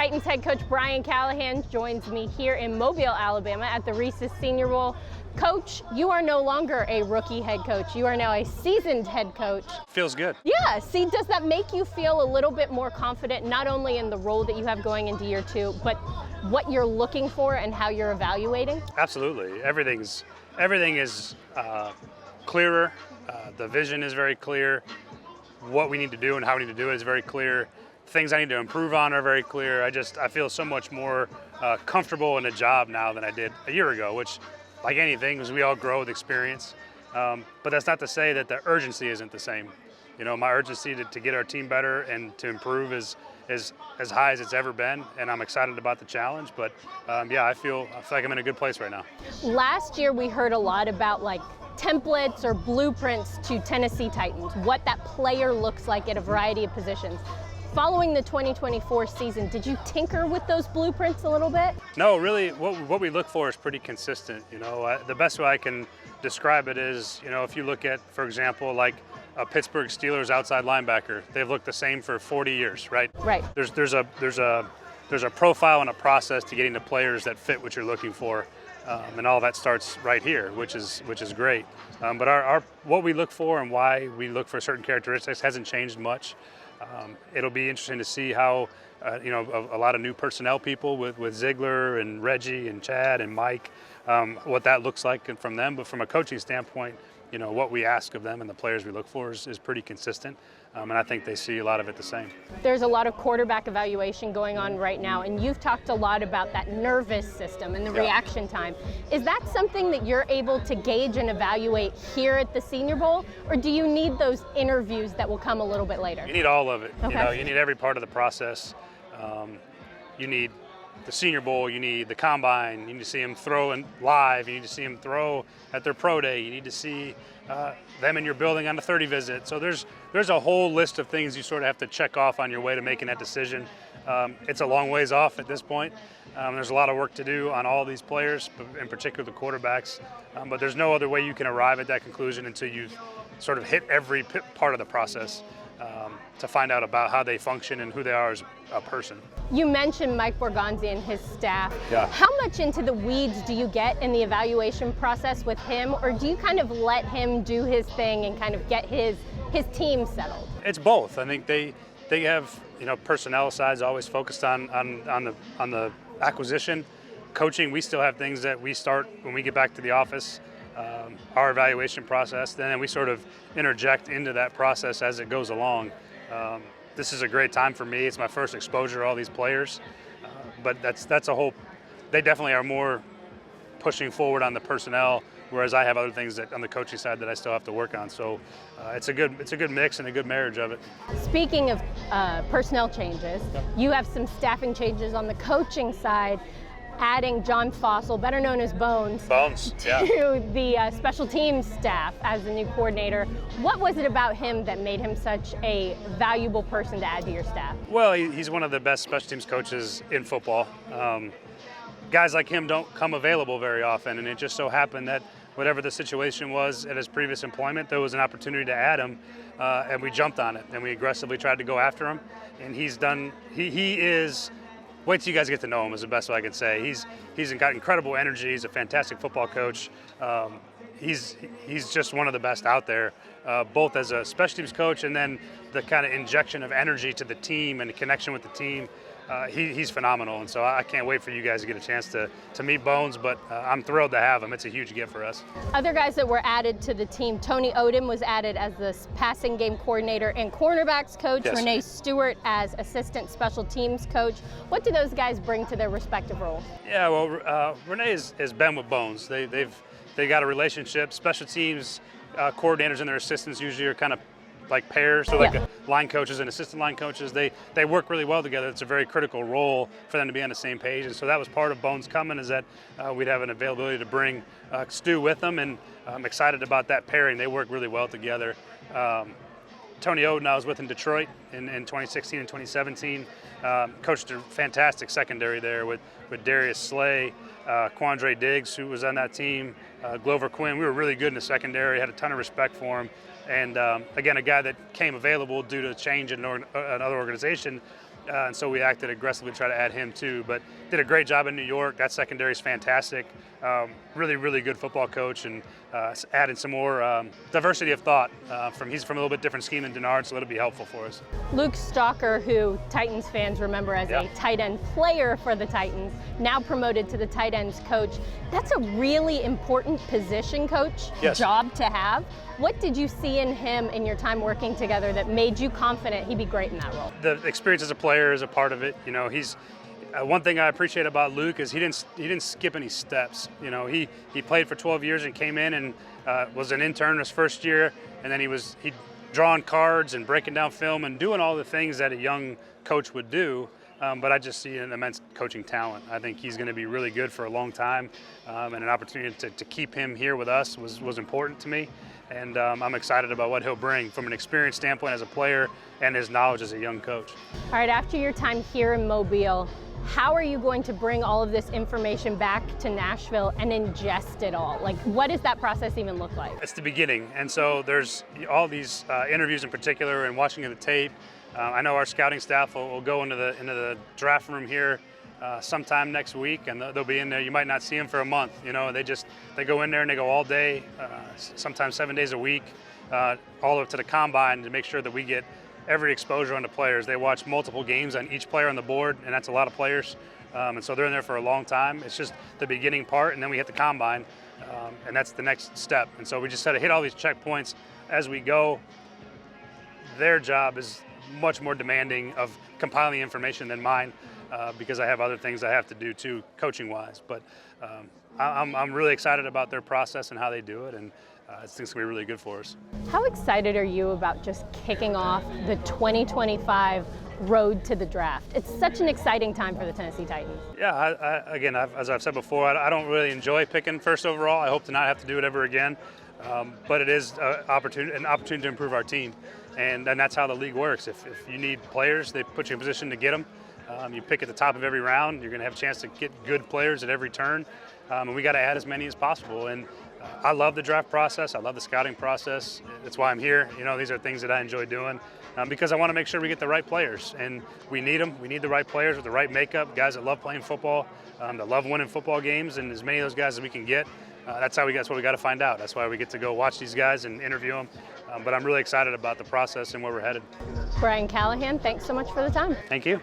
Titans head coach Brian Callahan joins me here in Mobile, Alabama at the Reese Senior Bowl. Coach, you are no longer a rookie head coach. You are now a seasoned head coach. Feels good. Yeah, see, does that make you feel a little bit more confident, not only in the role that you have going into year two, but what you're looking for and how you're evaluating? Absolutely. Everything is clearer. The vision is very clear. What we need to do and how we need to do it is very clear. Things I need to improve on are very clear. I feel so much more comfortable in a job now than I did a year ago, which, like anything, is we all grow with experience. But that's not to say that the urgency isn't the same. You know, my urgency to get our team better and to improve is as high as it's ever been, and I'm excited about the challenge. But yeah, I feel like I'm in a good place right now. Last year we heard a lot about like templates or blueprints to Tennessee Titans, what that player looks like at a variety of positions. Following the 2024 season, did you tinker with those blueprints a little bit? No, really, what we look for is pretty consistent. You know, the best way I can describe it is, you know, if you look at, for example, like a Pittsburgh Steelers outside linebacker, they've looked the same for 40 years, right? Right. There's a profile and a process to getting the players that fit what you're looking for, and all that starts right here, which is great. But our what we look for and why we look for certain characteristics hasn't changed much. It'll be interesting to see how, you know, a lot of new personnel people with Ziegler and Reggie and Chad and Mike, what that looks like from them. But from a coaching standpoint, you know, what we ask of them and the players we look for is pretty consistent. And I think they see a lot of it the same. There's a lot of quarterback evaluation going on right now, and you've talked a lot about that nervous system and the reaction time. Is that something that you're able to gauge and evaluate here at the Senior Bowl, or do you need those interviews that will come a little bit later? You need all of it. Okay. You know, you need every part of the process. You need the Senior Bowl, you need the Combine, you need to see them throw live, you need to see them throw at their pro day, you need to see them in your building on a 30 visit. So there's a whole list of things you sort of have to check off on your way to making that decision. It's a long ways off at this point. There's a lot of work to do on all these players, in particular the quarterbacks, but there's no other way you can arrive at that conclusion until you've sort of hit every part of the process to find out about how they function and who they are as a person. You mentioned Mike Borgonzi and his staff. Yeah. How much into the weeds do you get in the evaluation process with him, or do you kind of let him do his thing and kind of get his team settled? It's both. I think they have, you know, personnel sides always focused on the acquisition. Coaching, we still have things that we start when we get back to the office, our evaluation process, then we sort of interject into that process as it goes along. This is a great time for me. It's my first exposure to all these players, but that's a whole. They definitely are more pushing forward on the personnel, whereas I have other things that on the coaching side that I still have to work on. So it's a good mix and a good marriage of it. Speaking of personnel changes, you have some staffing changes on the coaching side, adding John Fossil, better known as Bones, Yeah. to the special teams staff as the new coordinator. What was it about him that made him such a valuable person to add to your staff? Well, he's one of the best special teams coaches in football. Guys like him don't come available very often, and it just so happened that whatever the situation was at his previous employment, there was an opportunity to add him, and we jumped on it, and we aggressively tried to go after him. And he is. Wait till you guys get to know him is the best way I can say. He's got incredible energy. He's a fantastic football coach. He's just one of the best out there, both as a special teams coach and then the kind of injection of energy to the team and the connection with the team. He's phenomenal, and so I can't wait for you guys to get a chance to meet Bones, but I'm thrilled to have him. It's a huge gift for us. Other guys that were added to the team, Tony Odom was added as the passing game coordinator and cornerbacks coach, Yes. Renee Stewart as assistant special teams coach. What do those guys bring to their respective roles? Yeah, well, Renee has been with Bones. They got a relationship. Special teams coordinators and their assistants usually are kind of like pairs, so like line coaches and assistant line coaches, they work really well together. It's a very critical role for them to be on the same page, and so that was part of Bones coming, is that we'd have an availability to bring Stu with them, and I'm excited about that pairing. They work really well together. Tony Odom, I was with in Detroit in 2016 and 2017. Coached a fantastic secondary there with Darius Slay, Quandre Diggs, who was on that team, Glover Quinn. We were really good in the secondary, had a ton of respect for him. And again, a guy that came available due to change in another organization, and so we acted aggressively to try to add him too. But did a great job in New York. That secondary is fantastic. Really, really good football coach, and added some more diversity of thought. He's from a little bit different scheme than Denard, so it'll be helpful for us. Luke Stalker, who Titans fans remember as a tight end player for the Titans, now promoted to the tight ends coach. That's a really important position coach job to have. What did you see in him in your time working together that made you confident he'd be great in that role? The experience as a player is a part of it. You know, he's one thing I appreciate about Luke is he didn't skip any steps. You know, he played for 12 years and came in and was an intern his first year, and then he'd drawing cards and breaking down film and doing all the things that a young coach would do. But I just see an immense coaching talent. I think he's going to be really good for a long time, and an opportunity to keep him here with us was important to me. And I'm excited about what he'll bring from an experience standpoint as a player and his knowledge as a young coach. All right, after your time here in Mobile, how are you going to bring all of this information back to Nashville and ingest it all? Like, what does that process even look like? It's the beginning, and so there's all these interviews in particular and watching of the tape. I know our scouting staff will go into the draft room here sometime next week, and they'll be in there. You might not see them for a month. You know, they go in there and they go all day, sometimes 7 days a week, all up to the combine to make sure that we get every exposure on the players. They watch multiple games on each player on the board, and that's a lot of players. And so they're in there for a long time. It's just the beginning part, and then we hit the combine, and that's the next step. And so we just had to hit all these checkpoints as we go. Their job is much more demanding of compiling information than mine, because I have other things I have to do too, coaching-wise. But I'm really excited about their process and how they do it, and I think it's going to be really good for us. How excited are you about just kicking off the 2025 road to the draft? It's such an exciting time for the Tennessee Titans. Yeah, again, as I've said before, I don't really enjoy picking first overall. I hope to not have to do it ever again. But it is an opportunity to improve our team. And that's how the league works. If you need players, they put you in position to get them. You pick at the top of every round, you're going to have a chance to get good players at every turn. And we got to add as many as possible. And I love the draft process. I love the scouting process. That's why I'm here. You know, these are things that I enjoy doing because I want to make sure we get the right players. And we need them. We need the right players with the right makeup, guys that love playing football, that love winning football games, and as many of those guys as we can get. That's what we got to find out. That's why we get to go watch these guys and interview them. But I'm really excited about the process and where we're headed. Brian Callahan, thanks so much for the time. Thank you.